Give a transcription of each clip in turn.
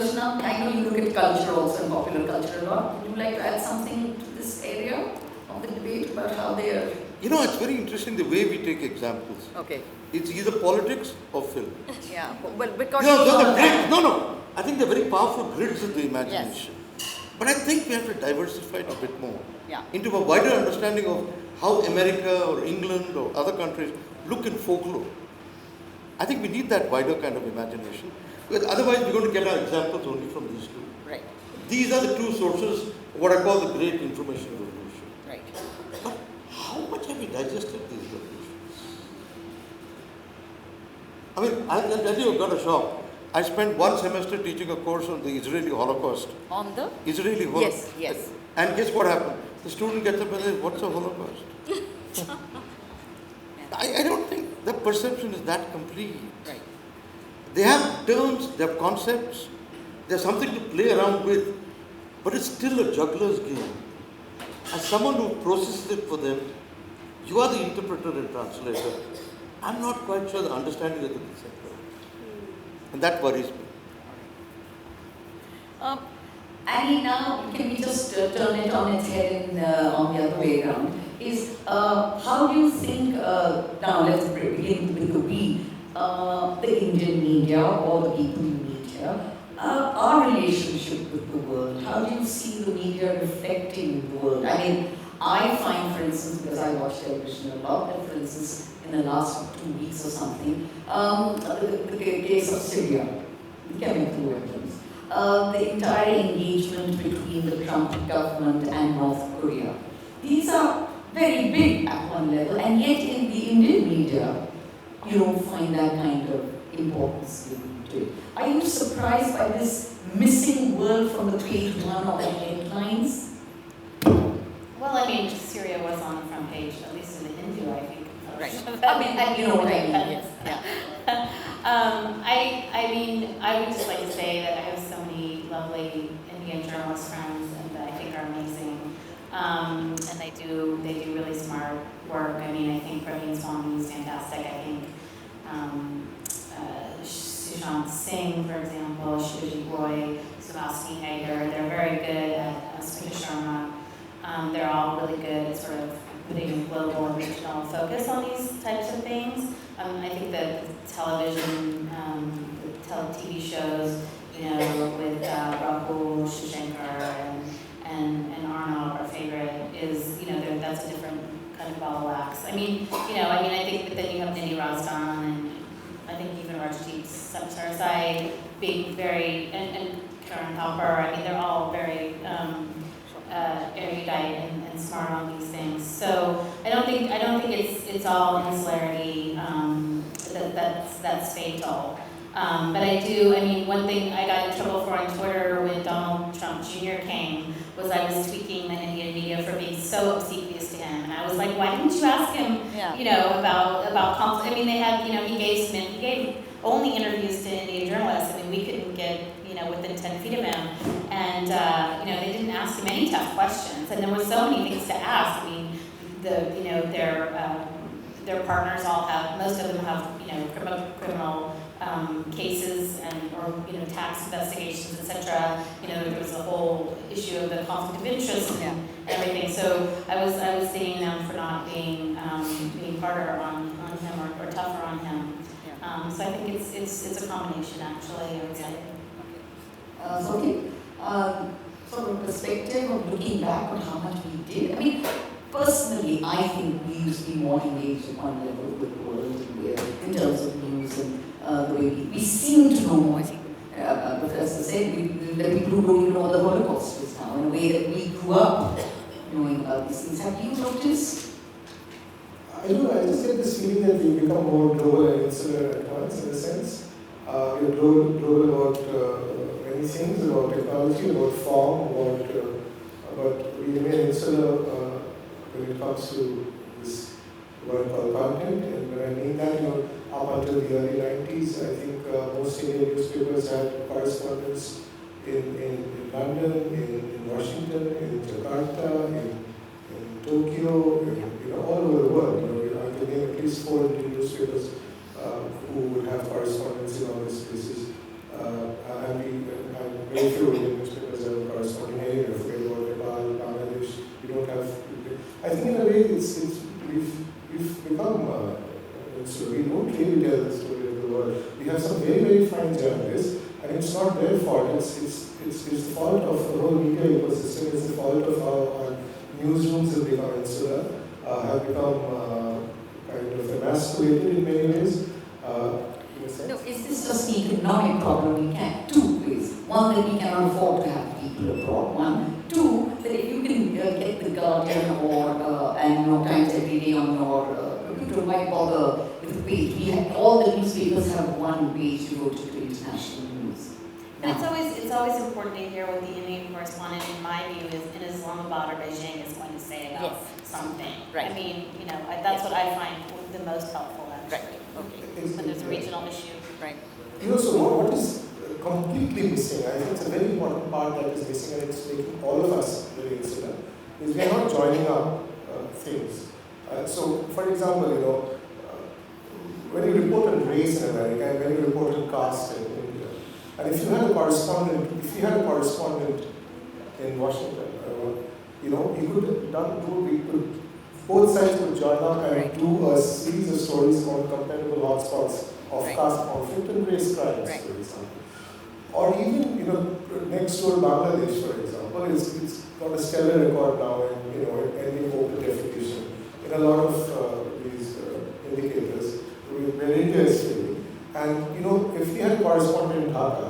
Darshana, I know you look at culture also and popular culture a lot. Would you like to add something to this area of the debate about how they are? It's very interesting the way we take examples. Okay. It's either politics or film. Yeah, but because I think they're very powerful grids of the imagination. Yes. But I think we have to diversify it a bit more into a wider understanding of how America or England or other countries look in folklore. I think we need that wider kind of imagination, because otherwise we're going to get our examples only from these two. Right. These are the two sources of what I call the great information revolution. Right. But how much have we digested these revolutions? I mean, I'll tell you, I've got a shock. I spent one semester teaching a course on the Israeli Holocaust. On the? Israeli Holocaust. Yes. And guess what happened? The student gets up and says, what's a Holocaust? I don't think the perception is that complete. Right. They have terms, they have concepts, there's something to play around with, but it's still a juggler's game. As someone who processes it for them, you are the interpreter and translator. I'm not quite sure the understanding of the concept. And that worries me. Annie, now can we just turn it on its head on the other way around? How do you think, now let's begin with the we, the Indian media or the people in media, our relationship with the world? How do you see the media reflecting the world? I mean, I find, for instance, because I watch television a lot, and for instance, in the last 2 weeks or something, the case of Syria, the chemical weapons, the entire engagement between the Trump government and North Korea. These are very big at one level, and yet in the Indian media, you don't find that kind of importance given to it. Are you surprised by this missing word from the page one of the headlines? Well, I mean, Syria was on the front page, at least in the Hindu, I think. Right. I mean, you know what I mean. Yes. Yeah. I mean, I would just like to say that I have so many lovely Indian journalist friends and that I think are amazing. And they do really smart work. I mean, I think Praveen Swami is fantastic. I think Sushant Singh, for example, Shivaji Roy, Subhaski Hager, they're very good at Smita Sharma. They're all really good at sort of putting global and regional focus on these types of things. I think that television, the TV shows, with Rahul, Shashankar, and Arnav, our favorite, is, that's a different kind of ball of wax. I think that then you have Nidhi Razdan, and I think even Rajdeep Sarsai being very, and Karen Halper, I mean, they're all very erudite and smart on these things. So I don't think it's all insularity that's fatal. But one thing I got in trouble for on Twitter when Donald Trump Jr. came was I was tweaking the Indian media for being so obsequious to him, and I was like, why didn't you ask him, about conflict? I mean, they had, he gave only interviews to Indian journalists. I mean, we couldn't get, within 10 feet of him, and they didn't ask him any tough questions, and there were so many things to ask. I mean, their partners all have, most of them have, criminal cases or tax investigations, etc. There was a whole issue of the conflict of interest and everything. So I was seeing them for not being harder on him or tougher on him. So I think it's a combination, actually, I would say. From a perspective of looking back on how much we did, I mean, personally, I think we used to be more engaged at one level with the world in terms of news and the way we seem to know more. I think, Professor said, the people who don't even know what the Holocaust is now, in a way that we grew up knowing about these things. Have you noticed? I just get this feeling that we become more global and insular at once, in a sense. We're global about many things, about technology, about form, but we remain insular when it comes to this word called content. And when I mean that, up until the early 90s, I think most Indian newspapers had correspondents in London, in Washington, in Jakarta, in Tokyo, all over the world. I can name at least 4 Indian newspapers who would have correspondents in all these places. And very few Indian newspapers that are corresponding anywhere. Forget about Nepal, Bangladesh. We don't have. I think in a way, we've become. So we don't really tell the story of the world. We have some very fine journalists, and it's not their fault. It's the fault of the whole media ecosystem. It's the fault of how our newsrooms have become insular, have become kind of emasculated in many ways. No, is this just an economic problem? We can two ways. One, that we cannot afford to have people abroad. One, two, that if you can get the Guardian or and New York Times every day on your computer, why bother with the page? We have, all the newspapers have one page devoted to international news. And it's always important to hear what the Indian correspondent, in my view, is in Islamabad or Beijing is going to say about something. Right. I mean, that's what I find the most helpful, actually. Okay. When there's a regional issue. Right. So what is completely missing, I think it's a very important part that is missing, and it's making all of us very insular, is we are not joining up things. So, for example, when you report on race in America and when you report on caste in India, and if you had a correspondent in Washington, both sides could join up and do a series of stories on comparable hotspots of caste conflict and race crimes, for example. Or even, next door Bangladesh, for example, it's got a stellar record now in ending open defecation in a lot of these indicators where India is failing. And if we had a correspondent in Dhaka,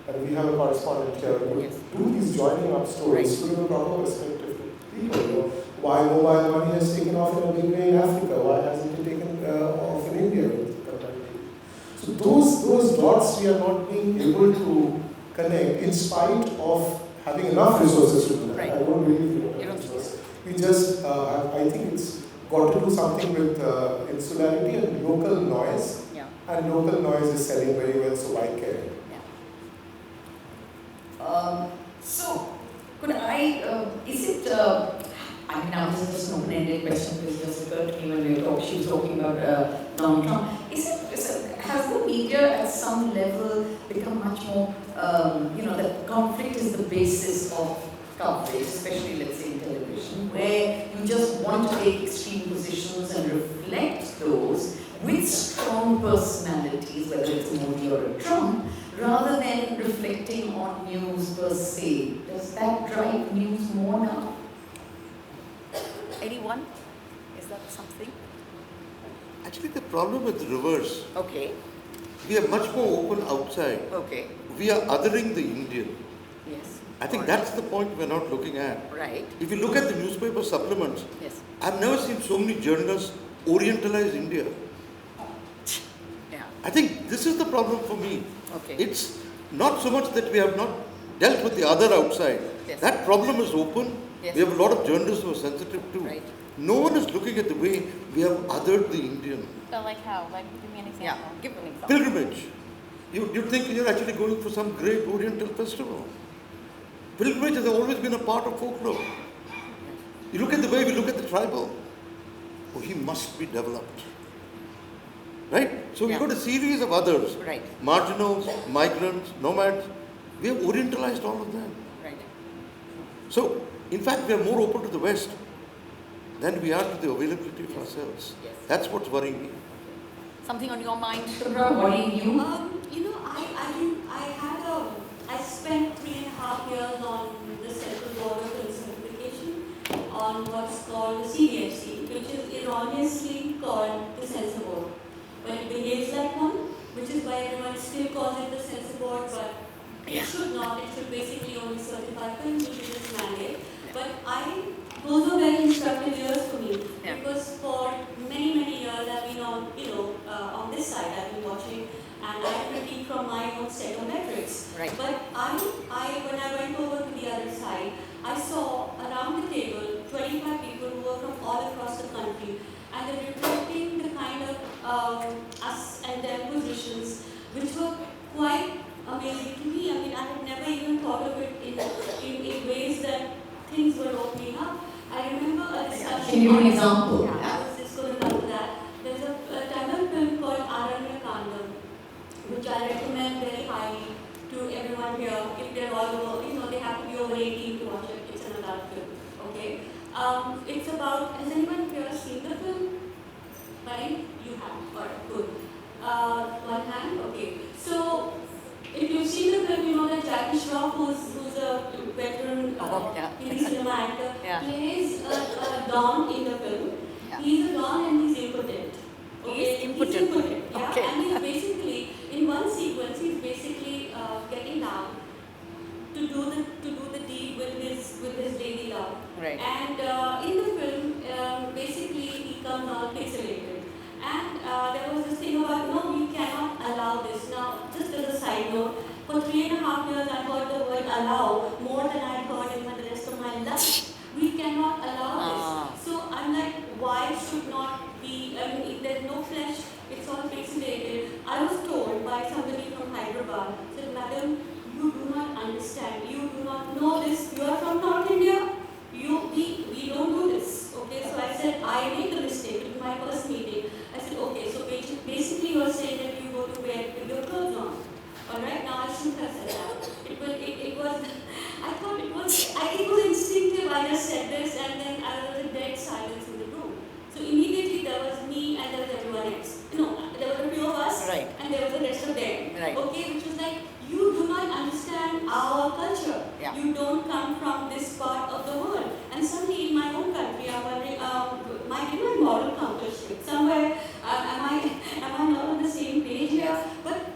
and we have a correspondent here who would do these joining up stories to give a proper perspective to people. Why mobile money has taken off in a big way in Africa? Why hasn't it taken off in India? So those dots we are not being able to connect in spite of having enough resources to do that. Right. I don't really feel that resources. We just, I think it's got to do something with insularity and local noise. Yeah. And local noise is selling very well, so why care? So, could I, is it, I mean, now this is just an open-ended question because it just occurred to me when she was talking about Donald Trump. Has the media at some level become much more, that conflict is the basis of coverage, especially let's say in television, where you just want to take extreme positions and reflect those with strong personalities, whether it's Modi or a Trump, rather than reflecting on news per se. Does that drive news more now? Anyone? Is that something? Actually, the problem is the reverse. Okay. We are much more open outside. Okay. We are othering the Indian. Yes. I think that's the point we're not looking at. Right. If you look at the newspaper supplements, Yes. I've never seen so many journalists orientalize India. Yeah. I think this is the problem for me. Okay. It's not so much that we have not dealt with the other outside. Yes. That problem is open. Yes. We have a lot of journalists who are sensitive too. Right. No one is looking at the way we have othered the Indian. So like how? Like, give me an example. Yeah. Give an example. Pilgrimage. You think you're actually going for some great Oriental festival. Pilgrimage has always been a part of folklore. You look at the way we look at the tribal. Oh, he must be developed. Right? So we've got a series of others. Right. Marginals, migrants, nomads. We have Orientalized all of them. Right. So, in fact, we are more open to the West than we are to the availability of ourselves. Yes. That's what's worrying me. Something on your mind, Shubhra? Worrying you? I spent 3.5 years on the Central Board of Simplification on what's called the CBFC, which is erroneously called the Censor Board. But it behaves like one, which is why everyone still calls it the Censor Board, but it should not. It should basically only certify films, which is its mandate. But those were very instructive years for me, because for many years I've been on this side, I've been watching, and I critique from my own set of metrics. Right. But when I went over to the other side, I saw around the table 25 people who were from all across the country, and they're reflecting the kind of us and their positions, which were quite amazing to me. I mean, I had never even thought of it in ways that things were opening up. I remember a discussion. Can you give an example? I was just going to come to that. There's a Tamil film called Aranya Kandam, which I recommend very highly to everyone over here, if they're all over, they have to be over 18 to watch it. It's an adult film. Okay. It's about. Has anyone here seen the film? Right? You have. Alright, good. One hand. Okay. So if you've seen the film, you know that Jackie Shroff, who's a veteran Hindi cinema actor, plays a Don in the film. Yeah. He's a Don and he's impotent. Okay? He's impotent. Yeah. Okay. And he's basically, in one sequence, he's basically getting down to do the deed with his lady love. Right. And in the film, basically he comes out pixelated. And there was this thing about, no, we cannot allow this. Now, just as a side note, for 3.5 years I heard the word allow more than I heard in the rest of my life. We cannot allow this. So I'm like, why should not be, I mean, if there's no flesh, it's all pixelated. I was told by somebody from Hyderabad, said, madam, you do not understand, you do not know this, you are from North India, we don't do this. Okay, so I said, I made a mistake in my first meeting. I said, okay, so basically you are saying that you go to bed with your clothes on. Alright, now I shouldn't have said that. It was, I thought it was instinctive. I just said this and then there was a dead silence in the room. So immediately there was me and there was everyone else. No, there were a few of us Right. and there was the rest of them. Right. Okay, which was like, you do not understand our culture. Yeah. You don't come from this part of the world. And suddenly in my own country, I'm wondering, my moral compass shift somewhere. Am I not on the same page here? But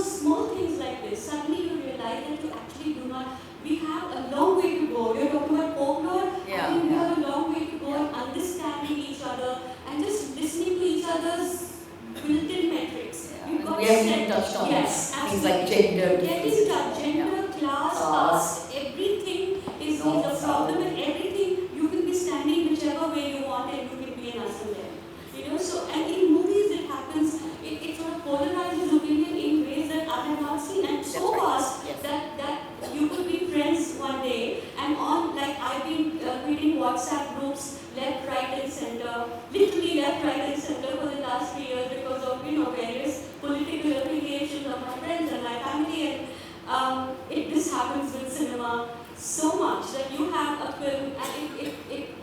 small things like this. Suddenly you realize that you actually do not. We have a long way to go. You're talking about folklore. Yeah. I think we have a long way to go in understanding each other and just listening to each other's built-in metrics. You've got We haven't even touched on things like gender. Get in touch. Gender, class, caste, everything is a problem, and everything you can be standing whichever way you want and you can be an asshole there. So, and in movies it happens, it sort of polarizes opinion in ways that I have not seen, and so fast that you could be friends one day and on, like I've been reading WhatsApp groups left, right and center, literally left, right and center for the last 3 years because of various political affiliations of my friends and my family, and this happens with cinema so much that you have a film and if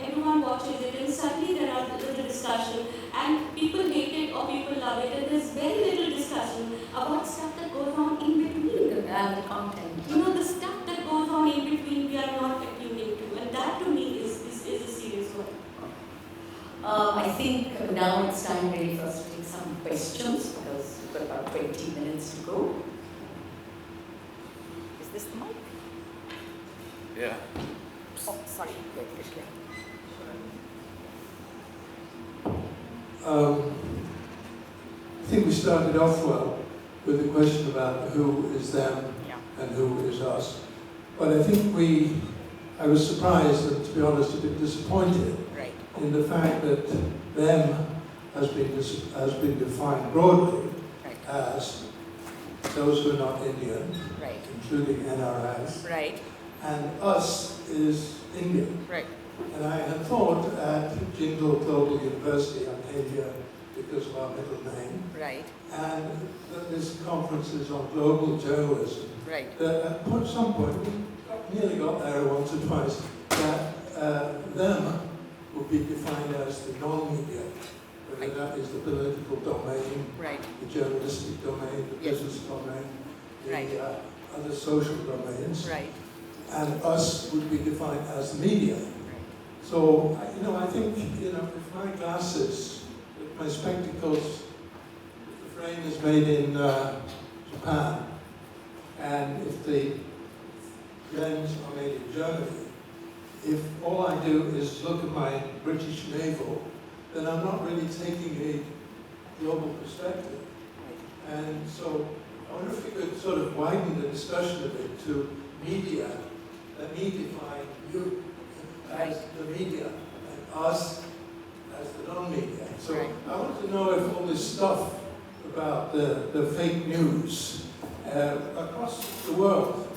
everyone watches it and suddenly there's a discussion and people hate it or people love it and there's very little discussion about stuff that goes on in between. And the content. The stuff that goes on in between we are not attuning to, and that to me is a serious one. I think now it's time really for us to take some questions because we've got about 20 minutes to go. Is this the mic? Yeah. Oh, sorry. Wait, wait. I think we started off well with the question about who is them and who is us. But I think I was surprised and, to be honest, a bit disappointed in the fact that them has been defined broadly as those who are not Indian, including NRS, and us is Indian. And I had thought at Jindal Global University, I came here because of our middle name, and that this conference is on global journalism, that at some point, we nearly got there once or twice, that them would be defined as the non-media, whether that is the political domain, the journalistic domain, the business domain, the other social domains, and us would be defined as the media. So, I think, if my glasses, if my spectacles, if the frame is made in Japan, and if the lens are made in Germany, if all I do is look at my British navel, then I'm not really taking a global perspective. And so, I wonder if we could sort of widen the discussion a bit to media. Let me define you as the media and us as the non-media. So I want to know if all this stuff about the fake news across the world,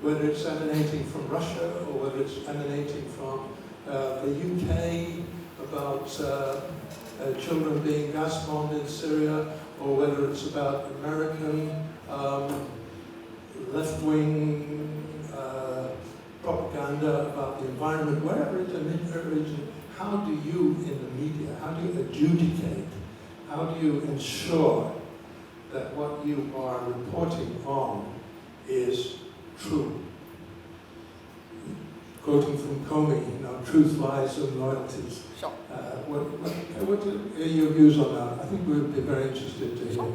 whether it's emanating from Russia or whether it's emanating from the UK about children being gas bombed in Syria, or whether it's about American left-wing propaganda about the environment, wherever it originates, how do you, in the media, how do you adjudicate, how do you ensure that what you are reporting on is true? Quoting from Comey, truth, lies, and loyalties. Sure. What are your views on that? I think we would be very interested to hear.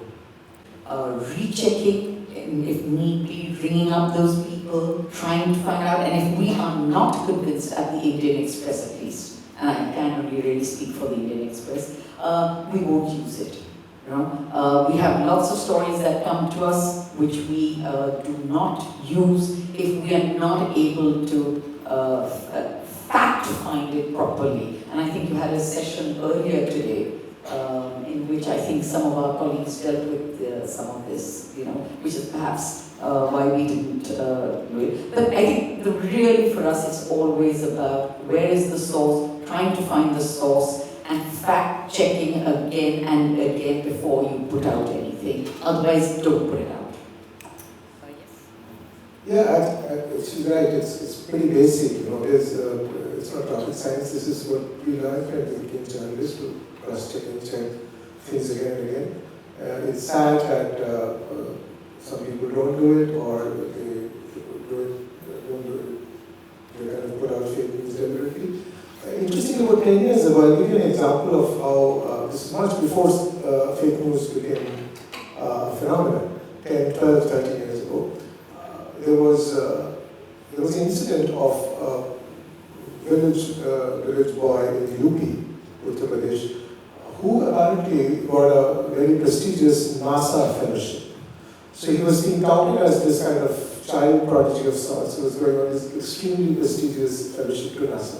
Rechecking, and if need be, ringing up those people, trying to find out, and if we are not convinced at the Indian Express at least, and I can't really speak for the Indian Express, we won't use it. We have lots of stories that come to us which we do not use if we are not able to fact find it properly. And I think you had a session earlier today in which I think some of our colleagues dealt with some of this, which is perhaps why we didn't do it. But I think really for us it's always about where is the source, trying to find the source, and fact checking again and again before you put out anything. Otherwise, don't put it out. Yeah, she's right. It's pretty basic. It's not rocket science. This is what we learn when we became journalists, to cross-check and check things again and again. It's sad that some people don't do it, or they don't do it. They kind of put out fake news deliberately. Interesting, about 10 years ago, I'll give you an example of how this is much before fake news became a phenomenon. 10, 12, 13 years ago. There was an incident of a village boy in UP, Uttar Pradesh, who apparently got a very prestigious NASA fellowship. So he was being touted as this kind of child prodigy of sorts. He was going on this extremely prestigious fellowship to NASA.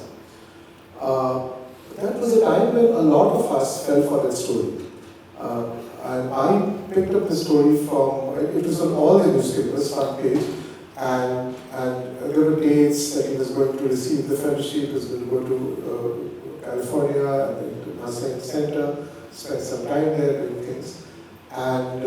That was a time when a lot of us fell for that story. And I picked up the story from, it was on all the newspapers, front page, and there were dates that he was going to receive the fellowship. He was going to go to California and then to NASA Center, spend some time there doing things. And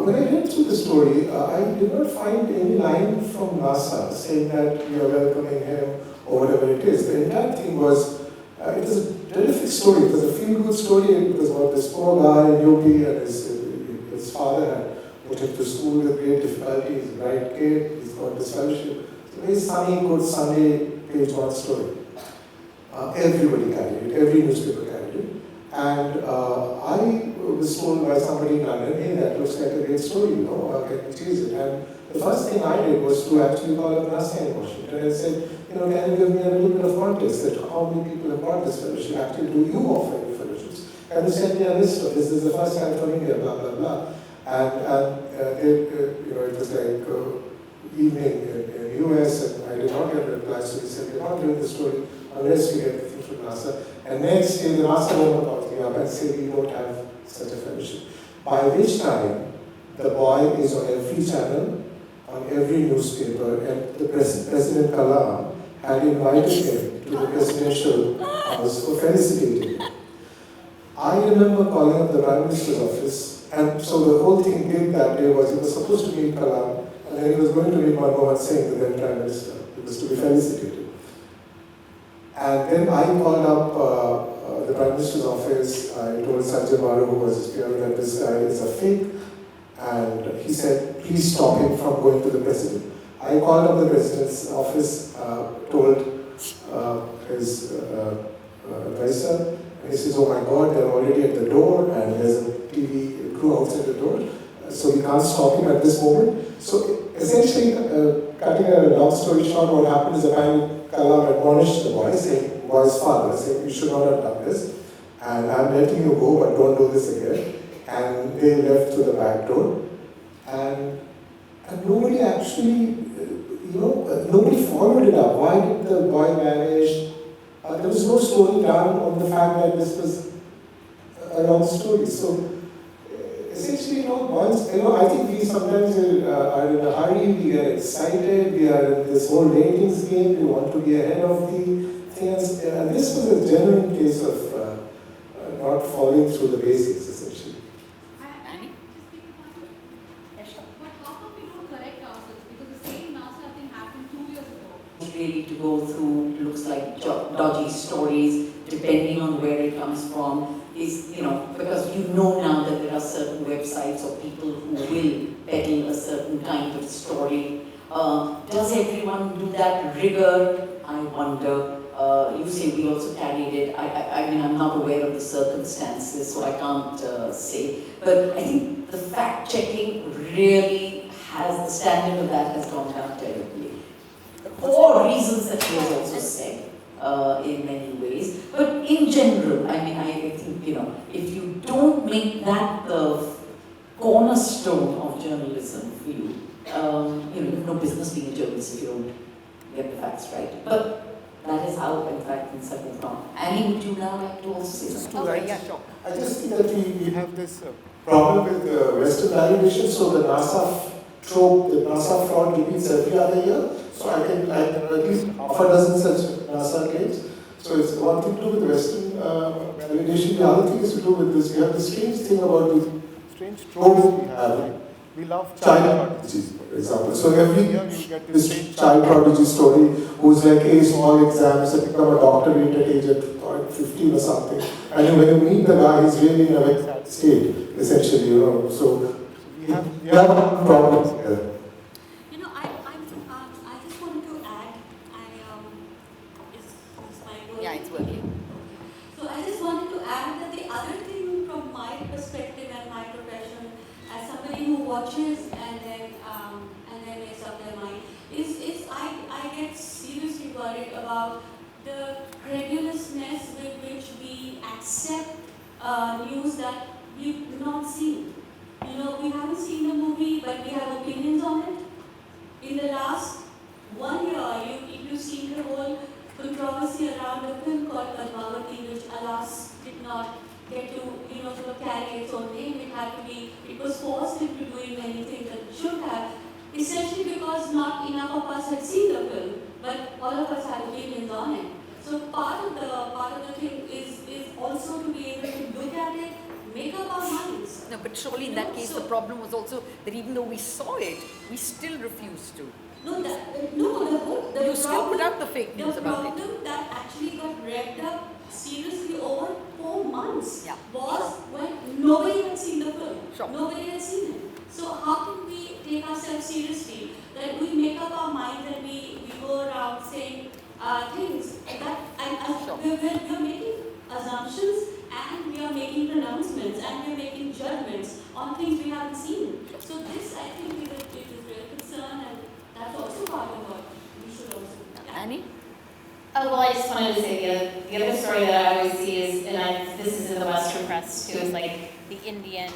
when I read through the story, I did not find any line from NASA saying that we are welcoming him or whatever it is. The entire thing was, it was a terrific story. It was a feel-good story. It was about this poor guy in UP, and his father had put him to school with great difficulty. He's a bright kid. He's got this fellowship. It's a very sunny, good Sunday page one story. Everybody carried it. Every newspaper carried it. And I was told by somebody in London, hey, that looks like a great story, can we chase it? And the first thing I did was to actually call up NASA in Washington and said, can you give me a little bit of context that how many people have got this fellowship? Actually, do you offer any fellowships? Can you send me a list of this? This is the first time for India, blah, blah, blah. And it was like evening in US, and I did not get a reply, so they said, we're not doing the story unless we get the thing from NASA. And next day, the NASA woman calls me up and said, we don't have such a fellowship. By which time, the boy is on every channel, on every newspaper, and the President Kalam had invited him to the presidential house for felicitating him. I remember calling up the Prime Minister's office, and so the whole thing did that day was he was supposed to meet Kalam, and then he was going to meet Manmohan Singh, the then Prime Minister. He was to be felicitated. And then I called up the Prime Minister's office. I told Sanjay Baru, who was his peer, that this guy is a fake, and he said, please stop him from going to the president. I called up the president's office, told his advisor, and he says, oh my God, they're already at the door, and there's a TV crew outside the door, so we can't stop him at this moment. So essentially, cutting a long story short, what happened is apparently Kalam admonished the boy's father, saying, you should not have done this, and I'm letting you go, but don't do this again. And they left through the back door, and nobody actually, nobody followed it up. Why did the boy vanish? There was no story done on the fact that this was a long story. So essentially, once, I think we sometimes are in a hurry, we get excited, we are in this whole ratings game, we want to be ahead of the things. And this was a genuine case of not following through the basics, essentially. But how come we don't correct really to go through, looks like dodgy stories, depending on where it comes from, is, because you know now that there are certain websites or people who will peddle a certain kind of story. Does everyone do that rigor? I wonder. You say we also carried it. I mean, I'm not aware of the circumstances, so I can't say. But I think the fact checking really has, the standard of that has gone down terribly. For reasons that he has also said in many ways. But in general, I mean, I think, if you don't make that the cornerstone of journalism for you, you have no business being a journalist if you don't get the facts right. But that is how, in fact, things have moved on. Annie, would you now like to also say something? Okay, yeah, sure. I just think that we have this problem with Western validation. So the NASA trope, the NASA fraud repeats every other year. So I can at least half a dozen such NASA claims. So it's one thing to do with Western validation. The other thing is to do with this. We have this strange thing about these strange tropes we have. We love child prodigies, for example. So every year you get this child prodigy story who's like aced all exams and become a doctorate at age of 15 or something. And when you meet the guy, he's really in a very sad state, essentially, So we have problems here. I just wanted to add, is my Yeah, it's working. So I just wanted to add that the other thing from my perspective and my profession, as somebody who watches and then makes up their mind, is I get seriously worried about the credulousness with which we accept news that we've not seen. We haven't seen the movie, but we have opinions on it. In the last 1 year, you've seen the whole controversy around a film called Padmavati, which alas did not get to, sort of carry its own name. It was forced into doing many things that it should have, essentially because not enough of us had seen the film, but all of us had opinions on it. So part of the thing is also to be able to look at it, make up our minds. No, but surely in that case the problem was also that even though we saw it, we still refused to. You still put out the fake news about it. The problem that actually got revved up seriously over 4 months was when nobody had seen the film. Sure. Nobody had seen it. So how can we take ourselves seriously that we make up our minds and we go around saying things that we're making assumptions and we are making pronouncements and we're making judgments on things we haven't seen. So this, I think, is a real concern, and that's also part of what we should also do. Annie? Oh, well, I just wanted to say the other story that I always see is, this is in the Western press too, is like the Indian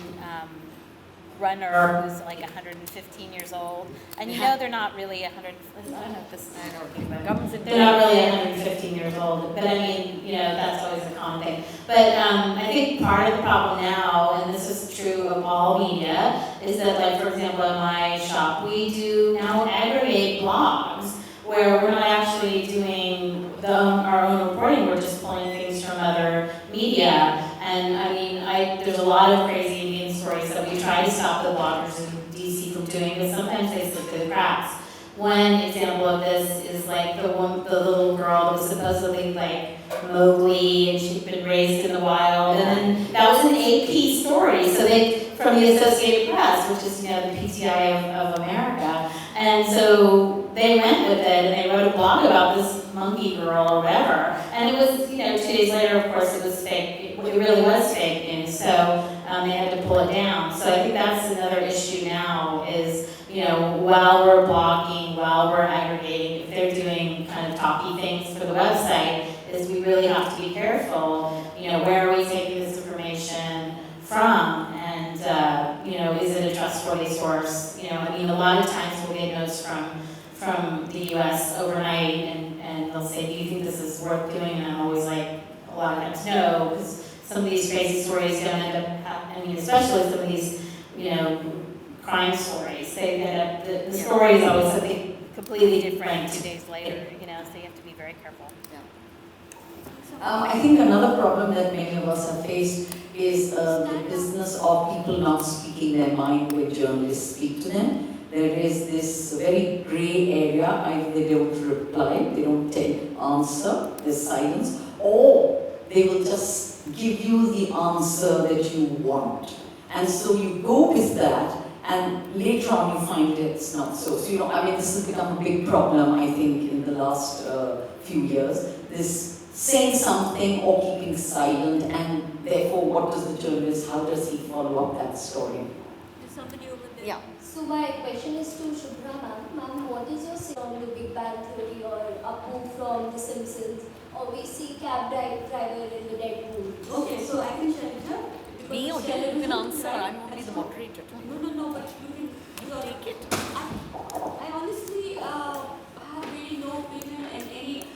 runner who's like 115 years old. And they're not really 100, I don't know if this, I don't know, they're not really 115 years old. But I mean, that's always a common thing. But I think part of the problem now, and this is true of all media, is that, like, for example, at my shop, we do now aggregate blogs where we're not actually doing our own reporting, we're just pulling things from other media. And I mean, there's a lot of crazy Indian stories that we try to stop the bloggers in DC from doing, but sometimes they slip through the cracks. One example of this is like the little girl that was supposedly like Mowgli, and she'd been raised in the wild, and then that was an AP story. So from the Associated Press, which is the PTI of America, and so they went with it and they wrote a blog about this monkey girl or whatever. And it was, 2 days later, of course, it was fake. It really was fake news. So they had to pull it down. So I think that's another issue now is, while we're blogging, while we're aggregating, if they're doing kind of talky things for the website, is we really have to be careful, where are we taking this information from? And, is it a trustworthy source? A lot of times we'll get notes from the U.S. overnight, and they'll say, do you think this is worth doing? And I'm always like, a lot of times no, because some of these crazy stories don't end up, especially some of these, crime stories. They end up, the story is always something completely different 2 days later, so you have to be very careful. I think another problem that many of us have faced is the business of people not speaking their mind when journalists speak to them. there is this very grey area. Either they don't reply, they don't answer, there's silence, or they will just give you the answer that you want. And so you go with that, and later on you find it's not so. So, I mean, this has become a big problem, I think, in the last few years. This saying something or keeping silent, and therefore, what does the journalist, how does he follow up that story? There's somebody over there. Yeah. So my question is to Shubhra ma'am. Ma'am, what is your say on the Big Bang Theory or Apu from The Simpsons? Or we see cab driver in the Deadpool. Okay, so I can share it here. Me or you can answer, I'm only the moderator. No, but you can Take it. I honestly have really no opinion in any.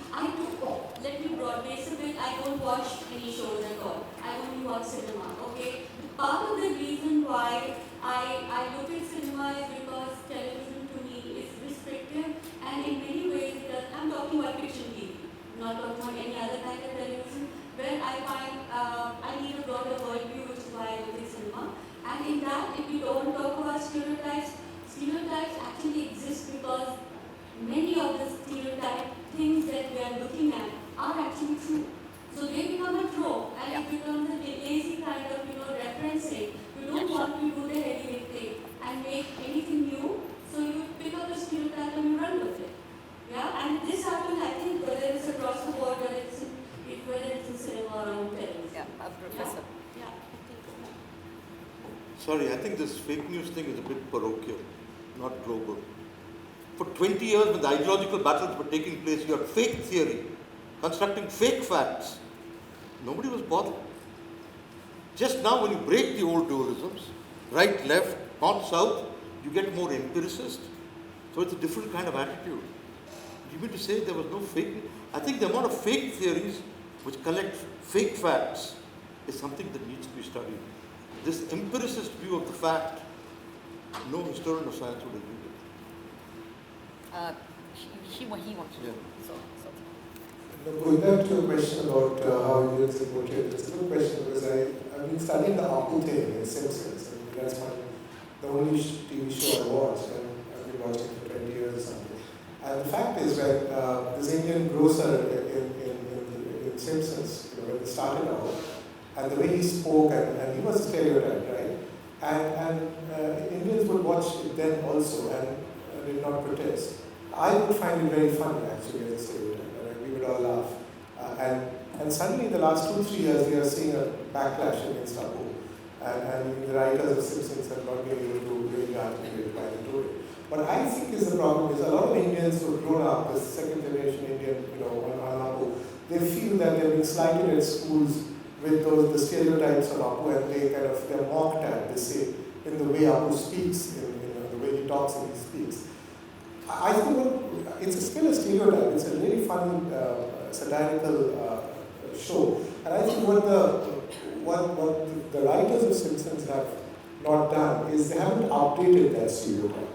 Let me broad base a bit. I don't watch any shows at all. I only watch cinema. Okay. Part of the reason why I look at cinema is because television to me is restrictive, and in many ways it does. I'm talking about fiction TV, not talking about any other kind of television, where I find I need a broader worldview, which is why I look at cinema. And in that, if we don't talk about stereotypes actually exist because many of the stereotype things that we are looking at are actually true. So they become a trope, and it becomes a lazy kind of, referencing. You don't want to do the heavy lifting and make anything new, so you pick up a stereotype and you run with it. Yeah, and this happens, I think, whether it's across the board, whether it's in cinema or on television. Yeah, Professor. Yeah. Sorry, I think this fake news thing is a bit parochial, not global. For 20 years, when the ideological battles were taking place, you had fake theory, constructing fake facts. Nobody was bothered. Just now, when you break the old dualisms, right, left, north, south, you get more empiricist. So it's a different kind of attitude. Do you mean to say there was no fake? I think the amount of fake theories which collect fake facts is something that needs to be studied. This empiricist view of the fact, no historian of science would agree with. He wants to. Yeah. So. Going back to your question about how Indians are portrayed, it's a good question because I've been studying the Apu thing in Simpsons, and that's the only TV show I watched, and I've been watching for 20 years or something. And the fact is that this Indian grocer in Simpsons, when they started out, and the way he spoke, and he was a stereotype, right? And Indians would watch it then also and did not protest. I would find it very funny actually as a stereotype. We would all laugh. And suddenly in the last 2-3 years we are seeing a backlash against Apu. And the writers of Simpsons have not been able to really articulate why they do it. What I think is the problem is a lot of Indians who have grown up as second generation Indian, on Apu, they feel that they're being slighted at schools with the stereotypes of Apu, and they're mocked at, they say, in the way Apu speaks, in the way he talks and he speaks. I think it's still a stereotype. It's a really funny satirical show, and I think what the writers of Simpsons have not done is they haven't updated that stereotype.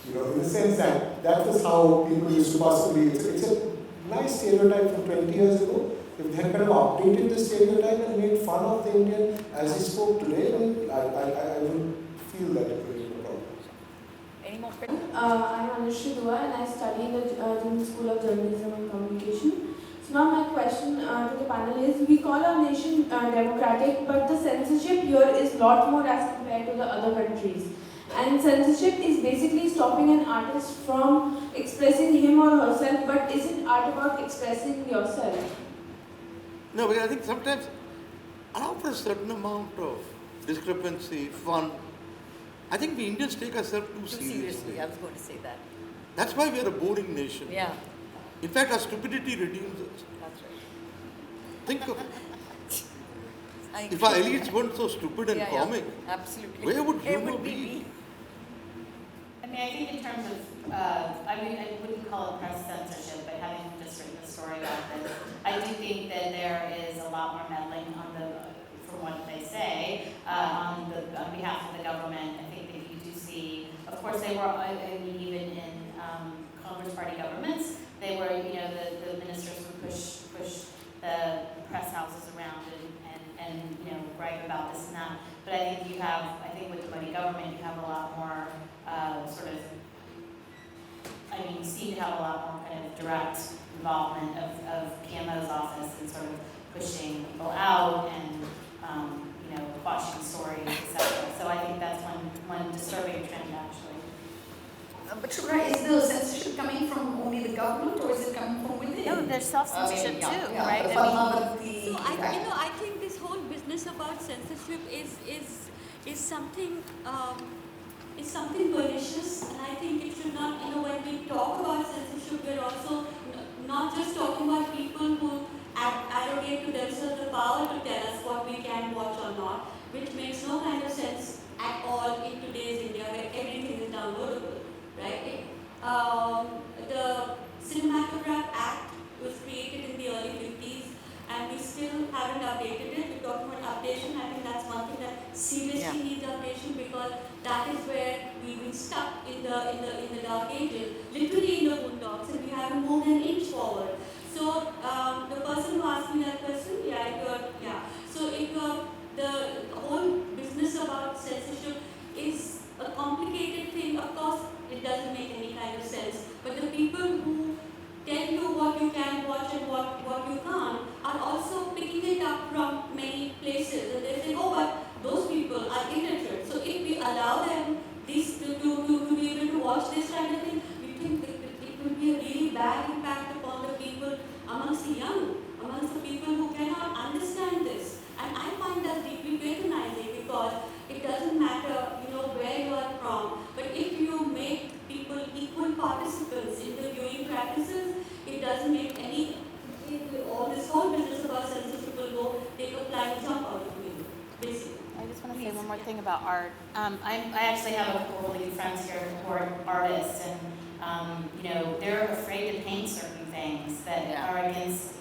In the sense that was how people used to possibly. It's a nice stereotype from 20 years ago. If they had kind of updated the stereotype and made fun of the Indian as he spoke today, then I would feel that it would be a problem. Any more questions? I'm Anushri Dua and I study in the Jindal School of Journalism and Communication. So now my question to the panel is, we call our nation democratic, but the censorship here is a lot more as compared to the other countries. And censorship is basically stopping an artist from expressing him or herself, but isn't art about expressing yourself? No, but I think sometimes allow for a certain amount of discrepancy, fun. I think we Indians take ourselves too seriously. I was going to say that. That's why we are a boring nation. Yeah, In fact, our stupidity redeems us. that's right. Think of it. If our elites weren't so stupid and comic, absolutely. where would Where humor would we be? I mean, I think in terms of, I wouldn't call it press censorship, but having just written a story about this, I do think that there is a lot more meddling from what they say, on behalf of the government. I think that you do see, of course, they were, even in Congress Party governments, they were, the ministers would push the press houses around and gripe about this and that. But I think with the Modi government, you have a lot more seem to have a lot more kind of direct involvement of PMO's office in sort of pushing people out and, quashing stories, etc. So I think that's one disturbing trend, actually. But Shubhra, is the censorship coming from only the government or is it coming from within? No, there's self-censorship too, right? So I think this whole business about censorship is something pernicious, and I think it should not. When we talk about censorship, we're also not just talking about people who arrogate to themselves the power to tell us what we can watch or not, which makes no kind of sense at all in today's India, where everything is downloadable, right? The Cinematograph Act was created in the early 50s, and we still haven't updated it. We're talking about updation. I think that's one thing that seriously needs updation, because that is where we've been stuck in the dark ages, literally in the boondocks, and we haven't moved an inch forward. So the person who asked me that question, So if the whole business about censorship is a complicated thing, of course it doesn't make any kind of sense. But the people who tell you what you can watch and what you can't are also picking it up from many places, and they say, oh, but those people are illiterate. So if we allow them this to be able to watch this kind of thing, we think it will be a really bad impact upon the people amongst the young, amongst the people who cannot understand this. And I find that deeply patronizing, because it doesn't matter, where you are from, but if you make people equal participants in the viewing practices, it doesn't make any. All this whole business about censorship will go take a flying jump out of me, basically. I just want to say one more thing about art. I actually have a couple really good friends here who are artists, and they're afraid to paint certain things that are against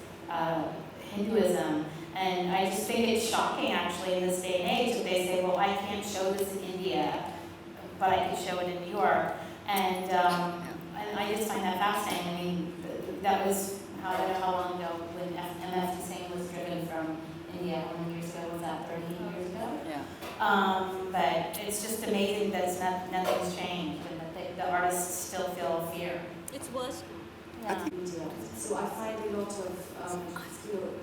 Hinduism. And I just think it's shocking, actually, in this day and age, that they say, well, I can't show this in India, but I can show it in New York. And I just find that fascinating. I mean, that was, I don't know how long ago, when MF Hussain was driven from India. How many years ago was that? 30 years ago? Yeah. But it's just amazing that nothing's changed, and that the artists still feel fear. It's worse. Yeah. So I find a lot of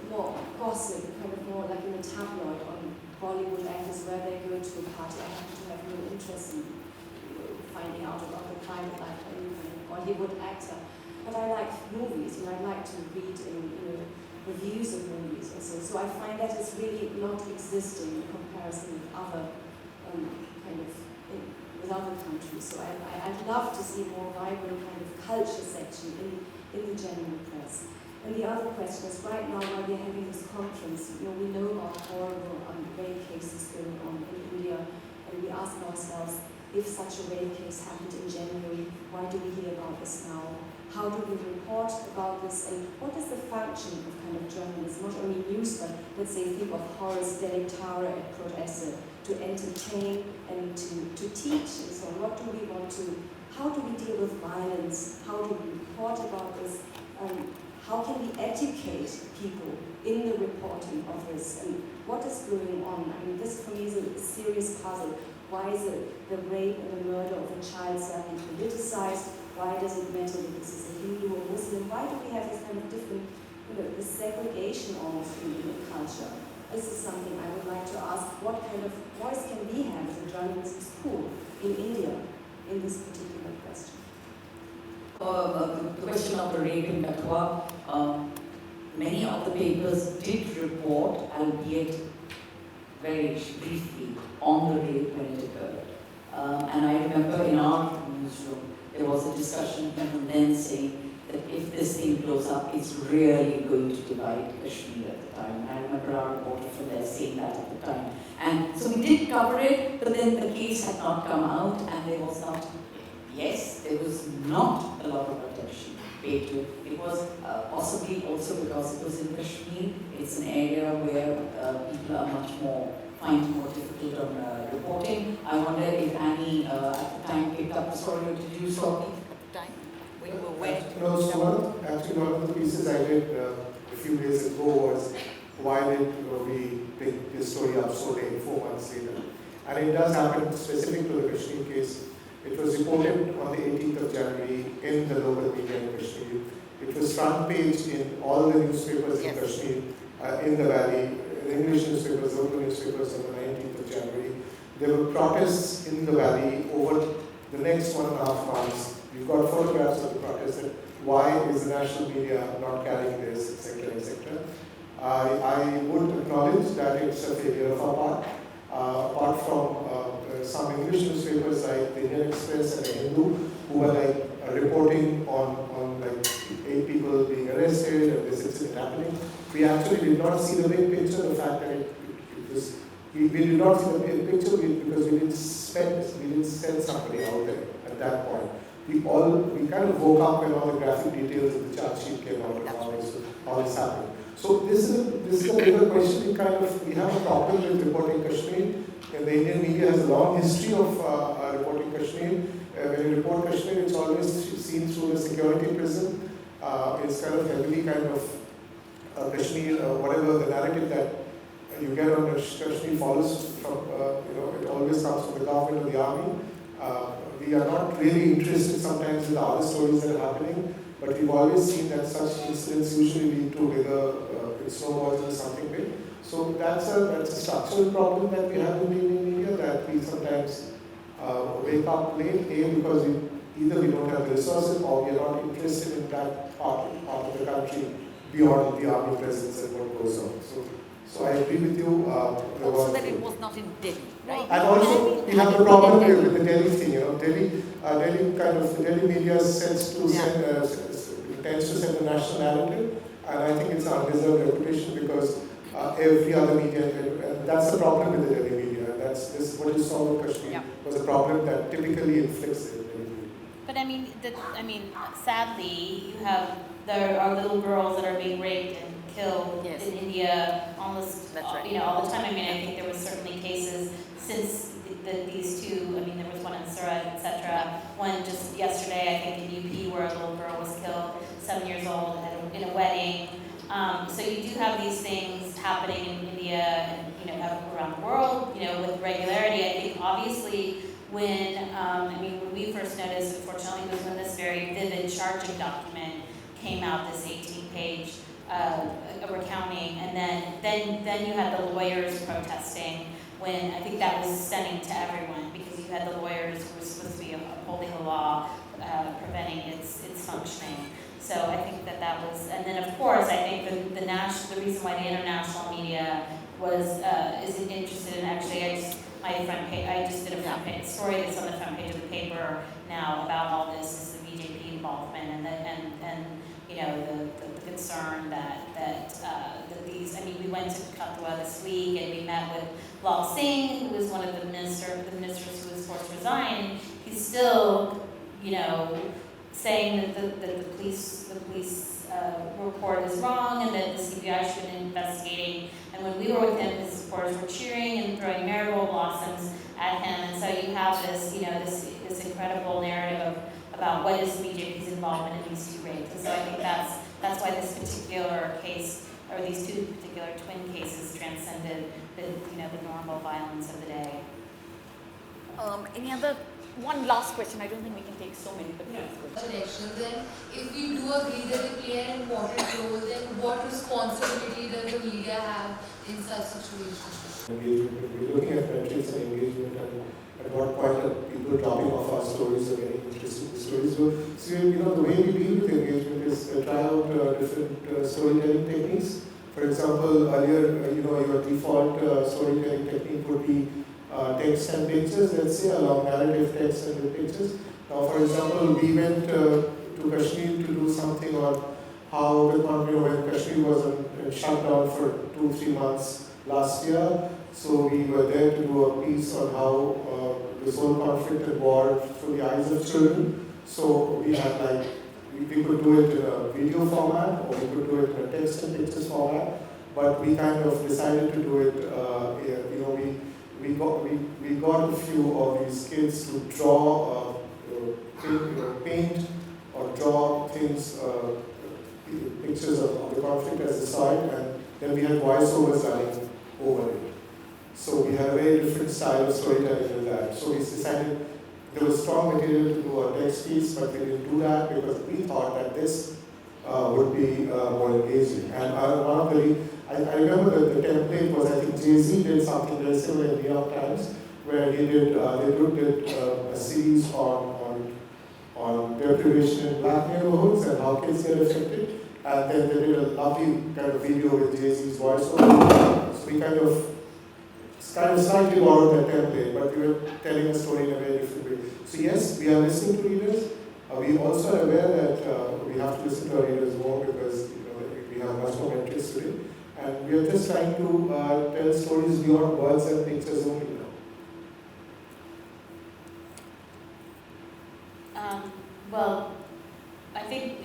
more gossip, kind of more like in a tabloid on Bollywood actors where they go to a party. I happen to have no interest in finding out about the private life of any kind of Bollywood actor. But I like movies, and I like to read reviews of movies also. So I find that is really not existing in comparison with other with other countries. So I'd love to see more vibrant kind of culture section in the general press. And the other question is, right now while we're having this conference, we know about horrible rape cases going on in India, and we ask ourselves, if such a rape case happened in January, why do we hear about this now? How do we report about this, and what is the function of kind of journalism? Not only news, but let's say think of Horace Delictare at Protesse, to entertain and to teach and so on. What do we want to, how do we deal with violence? How do we report about this? How can we educate people in the reporting of this? And what is going on? I mean, this for me is a serious puzzle. Why is the rape and the murder of a child suddenly politicized? Why does it matter if this is a Hindu or Muslim? Why do we have this kind of different, this segregation almost in the culture? This is something I would like to ask. What kind of voice can we have as a journalism school in India in this particular question? The question of the rape in Katwa, many of the papers did report, albeit very briefly, on the rape when it occurred. And I remember in our newsroom, there was a discussion even then saying that if this thing blows up, it's really going to divide Kashmir at the time. I remember our reporter from there saying that at the time. And so we did cover it, but then the case had not come out, and there was not, there was not a lot of attention paid to it. It was possibly also because it was in Kashmir. It's an area where people are find it more difficult on reporting. I wonder if Annie at the time picked up the story, or did you saw it at the time when you were where? No, so one of the pieces I did a few days ago was why did we pick this story up so late, 4 months later. And it does happen specific to the Kashmir case. It was reported on the 18th of January in the local media in Kashmir. It was front page in all the newspapers in Kashmir, in the valley, English newspapers, local newspapers on the 19th of January. There were protests in the valley over the next 1.5 months. You've got photographs of the protests and why is the national media not carrying this, etc., etc. I would acknowledge that it's a failure of our part. Apart from some English newspapers like the Indian Express and the Hindu, who were like reporting on like 8 people being arrested and this incident happening, we actually did not see the big picture. The fact that it was, we did not see the big picture because we didn't send somebody out there at that point. We kind of woke up when all the graphic details of the charge sheet came out and all this happened. So this is a bigger question. We have a problem with reporting Kashmir, and the Indian media has a long history of reporting Kashmir. When you report Kashmir, it's always seen through the security prism. It's kind of heavily Kashmir, whatever the narrative that you get on Kashmir follows from, it always comes from the government or the army. We are not really interested sometimes in the other stories that are happening, but we've always seen that such incidents usually lead to bigger snowballs or something big. So that's a structural problem that we have in the Indian media, that we sometimes wake up late, because either we don't have the resources or we are not interested in that part of the country beyond the army presence and what goes on. So I agree with you. Also that it was not in Delhi, right? And also we have the problem with the Delhi thing. Delhi media tends to set the national narrative, and I think it's an undeserved reputation because every other media, and that's the problem with the Delhi media. This what you saw with Kashmir was a problem that typically inflicts it. But sadly, there are little girls that are being raped and killed in India almost all the time. I think there was certainly cases since these two. There was one in Surat, etc. One just yesterday, I think in UP, where a little girl was killed, 7 years old, in a wedding. So you do have these things happening in India and around the world, with regularity. I think obviously when we first noticed, unfortunately, was when this very vivid charging document came out, this 18-page recounting, and then you had the lawyers protesting. When I think that was stunning to everyone, because you had the lawyers who were supposed to be upholding the law, preventing its functioning. So I think that was, and then of course I think the reason why the international media isn't interested in, actually I just did a front page story that's on the front page of the paper now about all this, is the BJP involvement and the concern that these, we went to Kathua this week and we met with Lal Singh, who was one of the ministers who was forced to resign. He's still, saying that the police report is wrong and that the CBI should have been investigating. And when we were with him, his supporters were cheering and throwing marigold blossoms at him. And so you have this, this incredible narrative about what is BJP's involvement in these two rapes. And so I think that's why this particular case, or these two particular twin cases, transcended the normal violence of the day. Any other? One last question. I don't think we can take so many, but elections. And if we do agree that they play an important role, then what responsibility does the media have in such situations? We're looking at metrics and engagement, and at what point are people dropping off our stories or getting interested in the stories. So the way we deal with engagement is try out different storytelling techniques. For example, earlier, your default storytelling technique would be text and pictures, let's say, along narrative text and pictures. Now, for example, we went to Kashmir to do something on how when Kashmir was shut down for 2-3 months last year. So we were there to do a piece on how this whole conflict and war through the eyes of children. So we had we could do it in a video format, or we could do it in a text and pictures format. But we kind of decided to do it. We got a few of these kids to draw, paint or draw things, pictures of the conflict as a side, and then we had voiceovers running over it. So we had a very different style of storytelling than that. So we decided There was strong material to do a text piece, but we didn't do that because we thought that this would be more engaging. And one of the, I remember that the template was, I think Jay-Z did something very similar in the New York Times, where he did, a series on deprivation in black neighborhoods and how kids get affected. And then they did a lovely kind of video with Jay-Z's voiceover. So we kind of slightly borrowed that template, but we were telling a story in a very different way. So yes, we are listening to readers. We also are aware that we have to listen to our readers more because we have much more interest today. And we are just trying to tell stories beyond words and pictures only now. Well, I think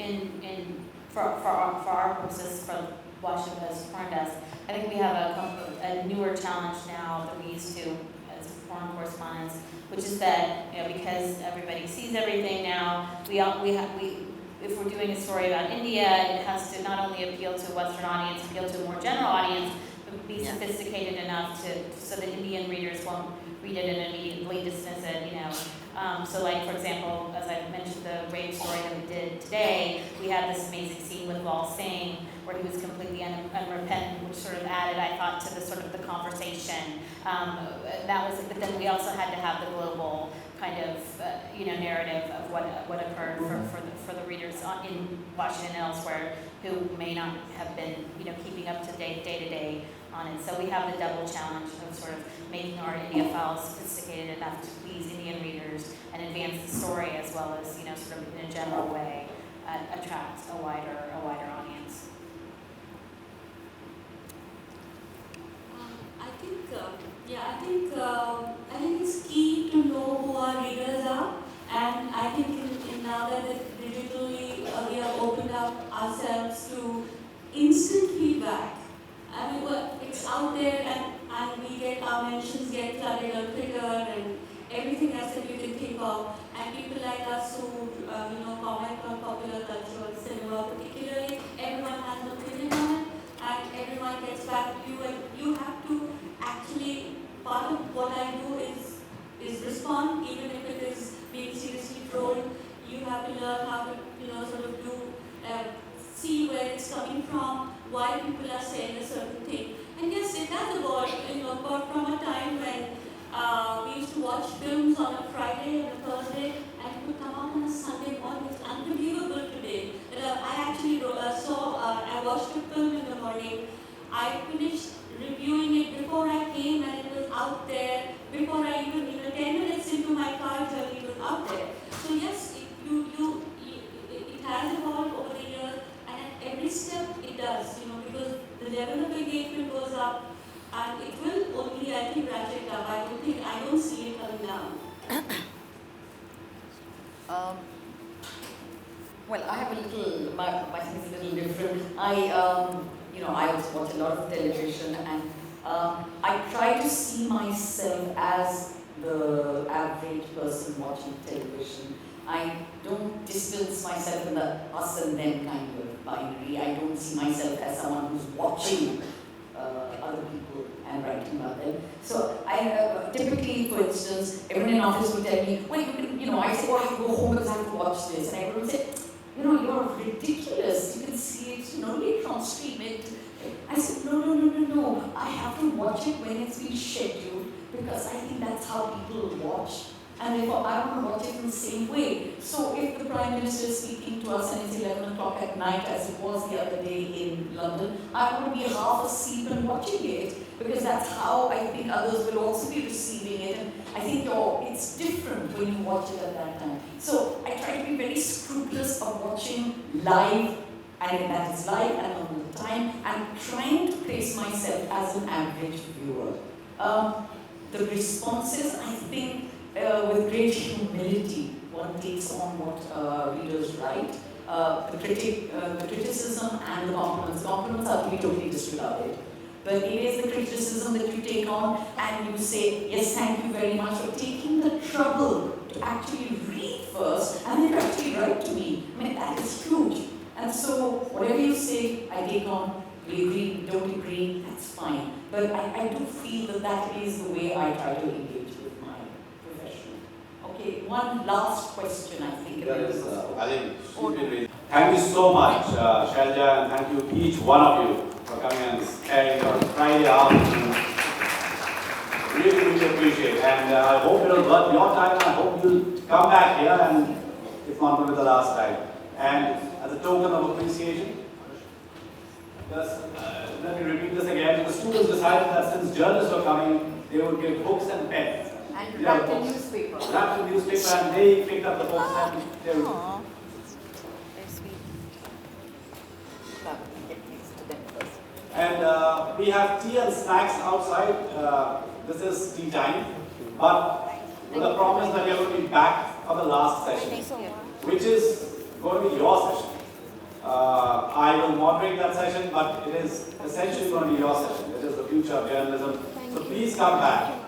for our purposes, for Washington Post Foreign Desk, I think we have a newer challenge now that we used to as foreign correspondents, which is that because everybody sees everything now, if we're doing a story about India, it has to not only appeal to a Western audience, appeal to a more general audience, but be sophisticated enough so that Indian readers won't read it and immediately dismiss it. So like, for example, as I mentioned the rape story that we did today, we had this amazing scene with Lal Singh where he was completely unrepentant, which sort of added, I thought, to the sort of the conversation. But then we also had to have the global kind of narrative of what occurred for the readers in Washington and elsewhere who may not have been keeping up to date day to day on it. So we have the double challenge of sort of making our India files sophisticated enough to please Indian readers and advance the story as well as sort of in a general way attract a wider audience. I think it's key to know who our readers are, and I think in now that digitally we have opened up ourselves to instant feedback. I mean, it's out there, and we get our mentions get flooded on Twitter and everything else that you can think of, and people like us who comment on popular culture and cinema particularly, everyone has an opinion on it, and everyone gets back to you, and you have to actually, part of what I do is respond, even if it is being seriously trolled. You have to learn how to sort of see where it's coming from, why people are saying a certain thing. And yes, it has evolved from a time when we used to watch films on a Friday and a Thursday, and it would come out on a Sunday morning. It's unbelievable today. I actually I watched a film in the morning. I finished reviewing it before I came, and it was out there. Before I even 10 minutes into my car journey, it was out there. So yes, it has evolved over the years, and at every step it does. Because the level of engagement goes up, and it will only, I think, ratchet up. I don't see it coming down. Well, I have a little, my thing is a little different. I also watch a lot of television, and I try to see myself as the average person watching television. I don't distance myself in the us and them kind of binary. I don't see myself as someone who's watching other people and writing about them. So I typically, for instance, everyone in office will tell me, well, I say, I have to go home because I have to watch this. And everyone will say, you're ridiculous. You can see it, later on stream it. I said, no. I have to watch it when it's been scheduled because I think that's how people watch. And therefore, I want to watch it in the same way. So if the Prime Minister is speaking to us and it's 11 o'clock at night, as it was the other day in London, I want to be half asleep and watching it because that's how I think others will also be receiving it. And I think it's different when you watch it at that time. So I try to be very scrupulous of watching live, and that is live and on the time, and trying to place myself as an average viewer. The responses, I think, with great humility, one takes on what readers write. The criticism and the compliments. Compliments are to be totally disregarded. But it is the criticism that you take on and you say, yes, thank you very much for taking the trouble to actually read first and then to actually write to me. I mean, that is huge. And so, whatever you say, I take on. We agree, we don't agree, that's fine. But I do feel that is the way I try to engage with my profession. Okay? Okay, one last question, I think. Thank you so much, Shalja, and thank you each one of you for coming and sharing your Friday afternoon. Really, really appreciate it. And I hope it was worth your time. I hope you'll come back here, and if not, maybe the last time. And as a token of appreciation, just let me repeat this again. The students decided that since journalists were coming, they would give books and pens. And wrapped in newspaper. Wrapped in newspaper, and they picked up the books and they would. Aww. Very sweet. Get next to them first. And we have tea and snacks outside. This is tea time. But with the promise that we are going to be back for the last session, which is going to be your session. I will moderate that session, but it is essentially going to be your session. It is the future of journalism. So please come back.